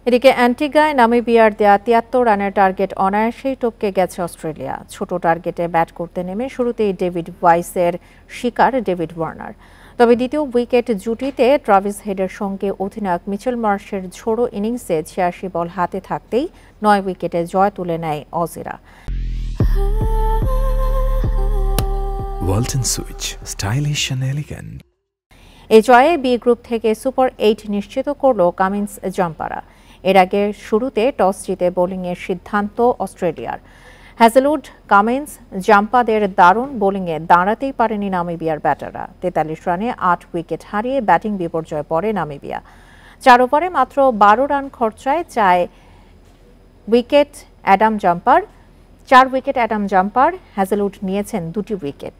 এদিকে অ্যান্টিগায় নামিবিয়ার দেয়া ৭৩ রানের টার্গেট অনায়াসেই টপকে গেছে অস্ট্রেলিয়া। ছোট টার্গেটে ব্যাট করতে নেমে শুরুতেই ডেভিড ওয়াইসের শিকার ডেভিড ওয়ার্নার। তবে দ্বিতীয় উইকেট জুটিতে ট্রাভিস হেডের সঙ্গে অধিনায়ক মিচেল মার্শের ঝোড়ো ইনিংসে ৮৬ বল হাতে থাকতেই ৯ উইকেটে জয় তুলে নেয় অজিরা। Walton switch, stylish and elegant. এই জয়ে বি গ্রুপ থেকে সুপার ৮ নিশ্চিত করল কামিন্স জাম্পারা। এর আগে শুরুতে টস জিতে বোলিংয়ের সিদ্ধান্ত অস্ট্রেলিয়ার। হ্যাজেলউড, কামিন্স, জাম্পাদের দারুণ বোলিংয়ে দাঁড়াতেই পারেনি নামিবিয়ার ব্যাটাররা। ৪৩ রানে ৮ উইকেট হারিয়ে ব্যাটিং বিপর্যয়ে পড়ে নামিবিয়া। ৪ ওভারে মাত্র ১২ রান খরচায় ৪ উইকেট অ্যাডাম জাম্পার। হ্যাজেলউড নিয়েছেন ২টি উইকেট।